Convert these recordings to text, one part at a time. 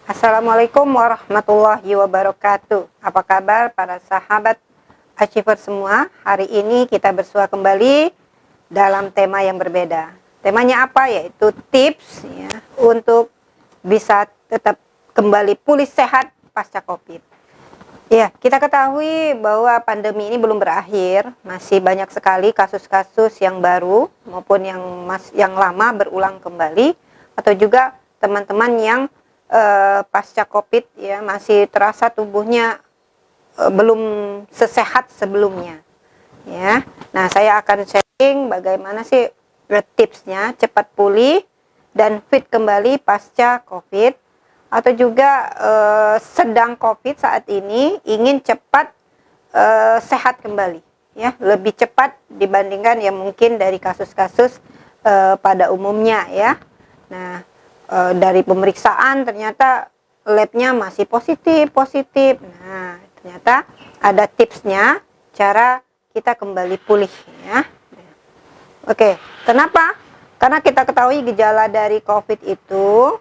Assalamualaikum warahmatullahi wabarakatuh. Apa kabar para sahabat achiever semua? Hari ini kita bersua kembali dalam tema yang berbeda. Temanya apa? Yaitu tips ya, untuk bisa tetap kembali pulih sehat pasca COVID. Ya, kita ketahui bahwa pandemi ini belum berakhir, masih banyak sekali kasus-kasus yang baru maupun yang lama berulang kembali, atau juga teman-teman yang pasca COVID ya masih terasa tubuhnya belum sesehat sebelumnya. Ya, nah saya akan sharing bagaimana sih tipsnya cepat pulih dan fit kembali pasca COVID. Atau juga sedang COVID saat ini ingin cepat sehat kembali, ya lebih cepat dibandingkan yang mungkin dari kasus-kasus pada umumnya ya. Nah dari pemeriksaan ternyata labnya masih positif. Nah ternyata ada tipsnya cara kita kembali pulih ya. Oke, kenapa? Karena kita ketahui gejala dari COVID itu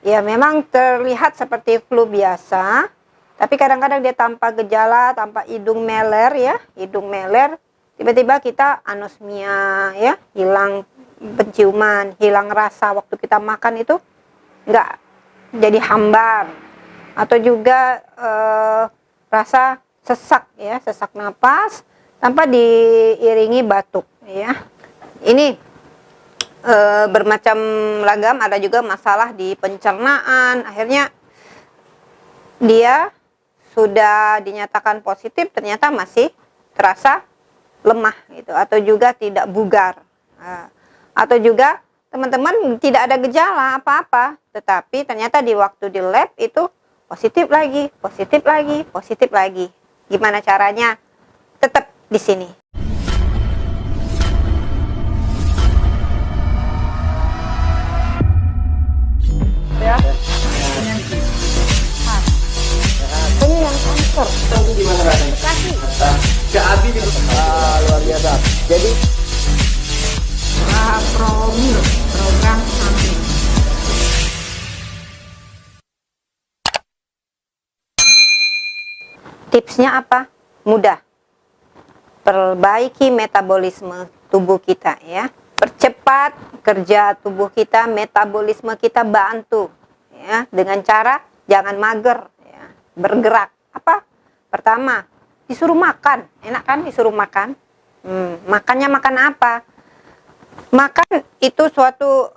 ya memang terlihat seperti flu biasa, tapi kadang-kadang dia tanpa gejala, tanpa hidung meler ya, hidung meler, tiba-tiba kita anosmia ya, hilang penciuman, hilang rasa waktu kita makan itu nggak jadi hambar, atau juga rasa sesak ya, sesak napas tanpa diiringi batuk ya. Ini bermacam ragam, ada juga masalah di pencernaan, akhirnya dia sudah dinyatakan positif ternyata masih terasa lemah gitu, atau juga tidak bugar, atau juga teman-teman tidak ada gejala apa-apa, tetapi ternyata di waktu di lab itu positif lagi. Gimana caranya? Tetap di sini. Ya. Ini yang kanker. Itu gimana rasanya? Bekasi. Ke Abi di luar biasa. Jadi Promil, program samping. Tipsnya apa? Mudah. Perbaiki metabolisme tubuh kita ya. Percepat kerja tubuh kita, metabolisme kita bantu ya dengan cara jangan mager ya, bergerak. Apa? Pertama, disuruh makan. Enak kan disuruh makan? Makannya makan apa? Makan itu suatu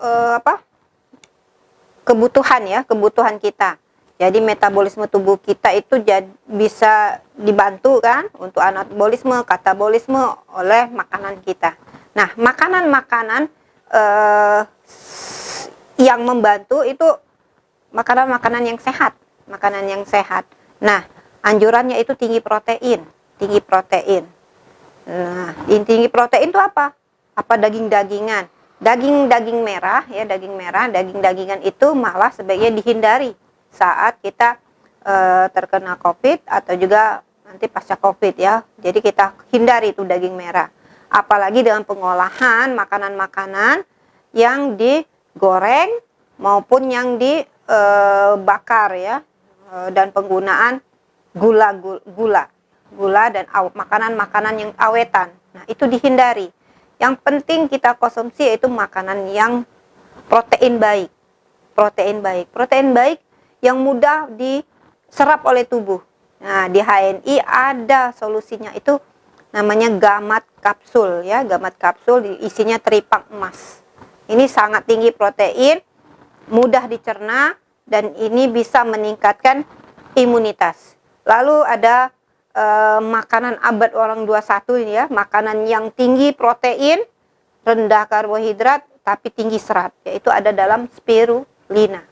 kebutuhan ya, kebutuhan kita. Jadi metabolisme tubuh kita itu bisa dibantu kan untuk anabolisme, katabolisme oleh makanan kita. Nah, makanan-makanan yang membantu itu makanan-makanan yang sehat, makanan yang sehat. Nah, anjurannya itu tinggi protein. Nah, tinggi protein itu apa? Apa daging-dagingan? Daging merah ya, daging-dagingan itu malah sebaiknya dihindari saat kita terkena COVID atau juga nanti pasca COVID ya. Jadi kita hindari itu daging merah. Apalagi dengan pengolahan makanan-makanan yang digoreng maupun yang dibakar ya, dan penggunaan gula dan makanan-makanan yang awetan. Nah, itu dihindari. Yang penting kita konsumsi yaitu makanan yang protein baik yang mudah diserap oleh tubuh. Nah, di HNI ada solusinya, itu namanya gamat kapsul ya, gamat kapsul isinya teripak emas. Ini sangat tinggi protein, mudah dicerna, dan ini bisa meningkatkan imunitas. Lalu ada makanan abad orang 21 ini ya, makanan yang tinggi protein, rendah karbohidrat, tapi tinggi serat, yaitu ada dalam spirulina.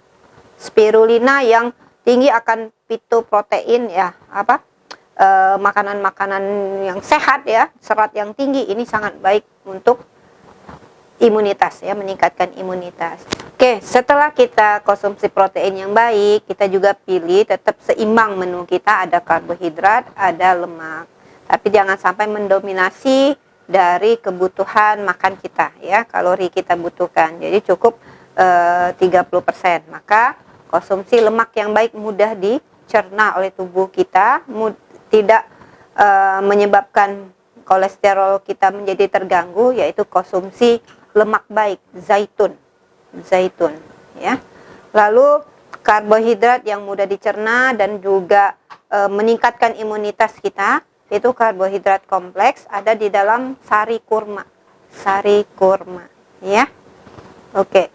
Spirulina yang tinggi akan fitoprotein ya, makanan-makanan yang sehat ya, serat yang tinggi, ini sangat baik untuk imunitas ya, meningkatkan imunitas. Oke, setelah kita konsumsi protein yang baik, kita juga pilih tetap seimbang menu kita, ada karbohidrat, ada lemak. Tapi jangan sampai mendominasi dari kebutuhan makan kita ya, kalori kita butuhkan. Jadi cukup 30%. Maka konsumsi lemak yang baik mudah dicerna oleh tubuh kita, tidak menyebabkan kolesterol kita menjadi terganggu, yaitu konsumsi lemak baik, zaitun ya. Lalu karbohidrat yang mudah dicerna dan juga meningkatkan imunitas kita, itu karbohidrat kompleks ada di dalam sari kurma ya. Oke.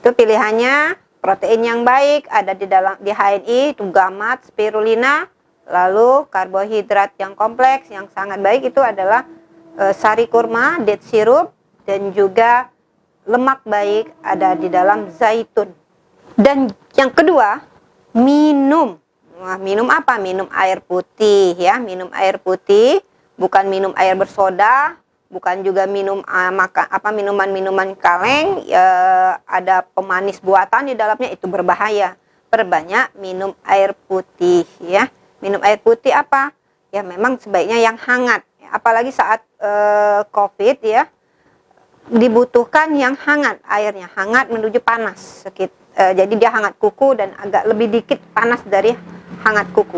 Itu pilihannya. Protein yang baik ada di HNI itu gamat, spirulina. Lalu karbohidrat yang kompleks yang sangat baik itu adalah sari kurma, date syrup, dan juga lemak baik ada di dalam zaitun. Dan yang kedua, minum. Wah, minum apa? Minum air putih ya, minum air putih, bukan minum air bersoda, bukan juga minum minuman-minuman kaleng, ada pemanis buatan di dalamnya, itu berbahaya. Perbanyak minum air putih ya. Minum air putih apa? Ya memang sebaiknya yang hangat. Apalagi saat COVID ya, dibutuhkan yang hangat, airnya hangat menuju panas. Jadi dia hangat kuku dan agak lebih dikit panas dari hangat kuku.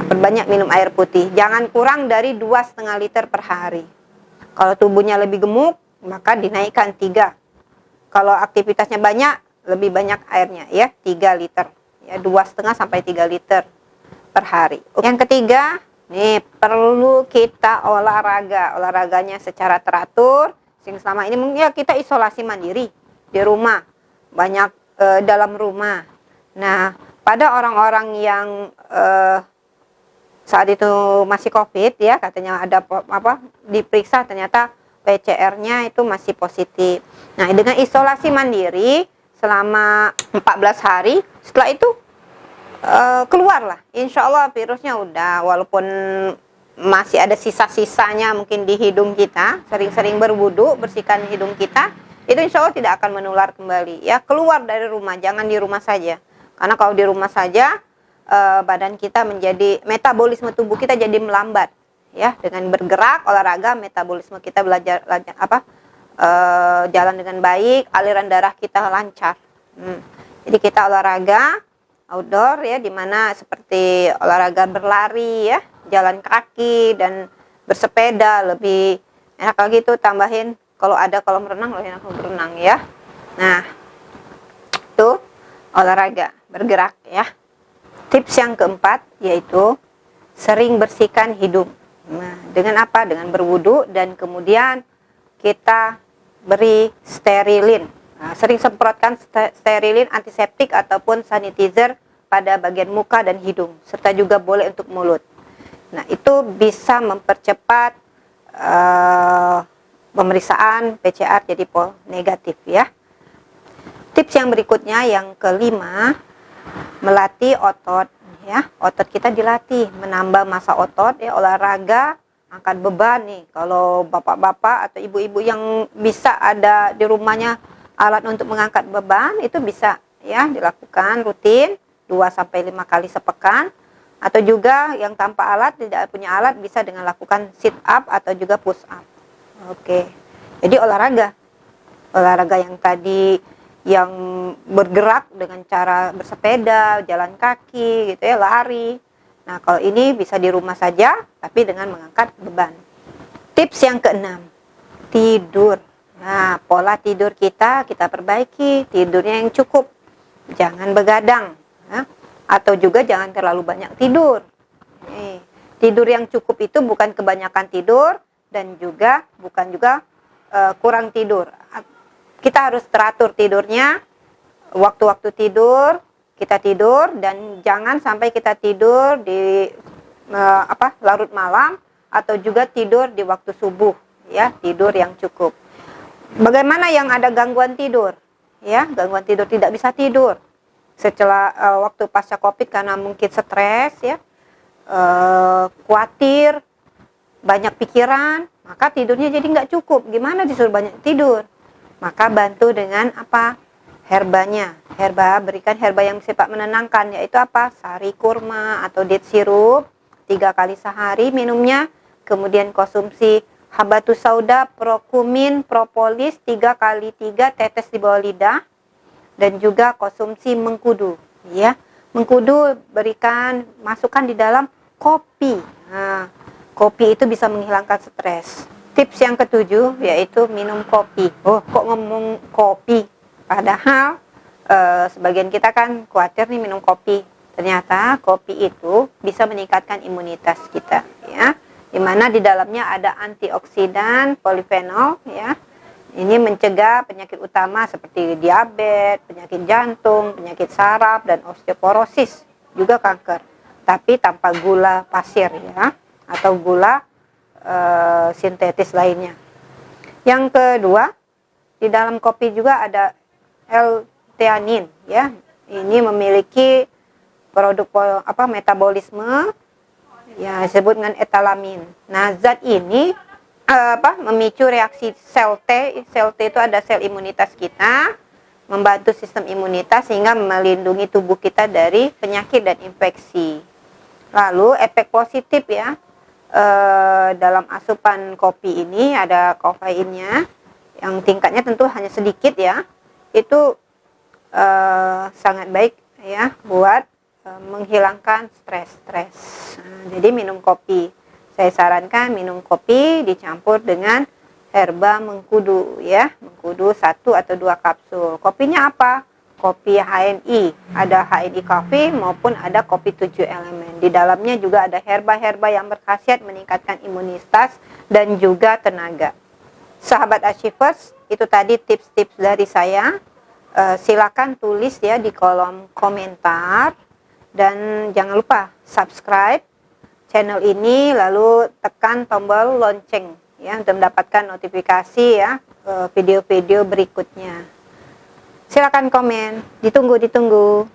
Perbanyak minum air putih. Jangan kurang dari 2,5 liter per hari. Kalau tubuhnya lebih gemuk, maka dinaikkan 3. Kalau aktivitasnya banyak, lebih banyak airnya ya, 3 liter. Ya, 2,5 sampai 3 liter per hari. Yang ketiga, nih perlu kita olahraganya secara teratur. Selama ini ya kita isolasi mandiri di rumah, banyak dalam rumah. Nah, pada orang-orang yang saat itu masih COVID ya, katanya ada diperiksa ternyata PCR-nya itu masih positif. Nah, dengan isolasi mandiri selama 14 hari, setelah itu keluarlah. Insya Allah virusnya udah, walaupun masih ada sisa-sisanya mungkin di hidung kita, sering-sering berwudu, bersihkan hidung kita, itu insya Allah tidak akan menular kembali. Ya, keluar dari rumah, jangan di rumah saja. Karena kalau di rumah saja, badan kita menjadi, metabolisme tubuh kita jadi melambat ya. Dengan bergerak, olahraga, metabolisme kita jalan dengan baik, aliran darah kita lancar. Jadi kita olahraga outdoor ya, dimana seperti olahraga berlari ya, jalan kaki dan bersepeda, lebih enak lagi tuh tambahin kalau ada kolam renang, lebih enak berenang ya. Nah, itu olahraga bergerak ya. Tips yang keempat yaitu sering bersihkan hidung. Nah, dengan apa? Dengan berwudu dan kemudian kita beri sterilin. Nah, sering semprotkan sterilin, antiseptik ataupun sanitizer pada bagian muka dan hidung, serta juga boleh untuk mulut. Nah, itu bisa mempercepat pemeriksaan PCR jadi negatif ya. Tips yang berikutnya yang kelima, melatih otot ya. Otot kita dilatih, menambah massa otot ya, olahraga, angkat beban nih. Kalau bapak-bapak atau ibu-ibu yang bisa ada di rumahnya alat untuk mengangkat beban, itu bisa ya dilakukan rutin 2-5 kali sepekan. Atau juga yang tanpa alat, tidak punya alat, bisa dengan lakukan sit up atau juga push up. Oke. Jadi olahraga yang tadi yang bergerak dengan cara bersepeda, jalan kaki gitu ya, lari. Nah, kalau ini bisa di rumah saja tapi dengan mengangkat beban. Tips yang keenam, tidur. Nah, pola tidur kita perbaiki, tidurnya yang cukup. Jangan begadang ya. Atau juga jangan terlalu banyak tidur. Tidur yang cukup itu bukan kebanyakan tidur dan juga bukan juga kurang tidur. Kita harus teratur tidurnya, waktu-waktu tidur kita tidur, dan jangan sampai kita tidur di larut malam atau juga tidur di waktu subuh ya, tidur yang cukup. Bagaimana yang ada gangguan tidur ya, gangguan tidur, tidak bisa tidur setelah waktu pasca COVID karena mungkin stres ya, khawatir, banyak pikiran, maka tidurnya jadi nggak cukup. Gimana disuruh banyak tidur? Maka bantu dengan apa? Herbanya. Berikan herba yang bersifat menenangkan, yaitu apa? Sari kurma atau date syrup 3 kali sehari minumnya. Kemudian konsumsi habatus sauda, prokumin, propolis 3 kali 3 tetes di bawah lidah. dan juga konsumsi mengkudu, ya. Mengkudu masukkan di dalam kopi. Nah, kopi itu bisa menghilangkan stres. Tips yang ketujuh yaitu minum kopi. Oh, kok ngomong kopi? Padahal sebagian kita kan khawatir nih minum kopi. Ternyata kopi itu bisa meningkatkan imunitas kita, ya. Dimana di dalamnya ada antioksidan, polifenol, ya. Ini mencegah penyakit utama seperti diabetes, penyakit jantung, penyakit saraf, dan osteoporosis, juga kanker. Tapi tanpa gula pasir, ya, atau gula sintetis lainnya. Yang kedua, di dalam kopi juga ada L-theanin, ya. Ini memiliki produk metabolisme, ya, disebut dengan etalamin. Nah, zat ini memicu reaksi sel T. Sel T itu ada sel imunitas kita, membantu sistem imunitas sehingga melindungi tubuh kita dari penyakit dan infeksi. Lalu efek positif, ya, dalam asupan kopi ini ada kafeinnya yang tingkatnya tentu hanya sedikit, ya. Itu sangat baik, ya, buat menghilangkan stres. Nah, jadi minum kopi, saya sarankan minum kopi dicampur dengan herba mengkudu, ya. Mengkudu 1 atau 2 kapsul. Kopinya apa? Kopi HNI. Ada HNI Coffee maupun ada kopi 7 elemen. Di dalamnya juga ada herba-herba yang berkhasiat meningkatkan imunitas dan juga tenaga. Sahabat Achievers, itu tadi tips-tips dari saya. Silakan tulis, ya, di kolom komentar, dan jangan lupa subscribe channel ini, lalu tekan tombol lonceng, ya, untuk mendapatkan notifikasi, ya, video-video berikutnya. Silakan komen, ditunggu.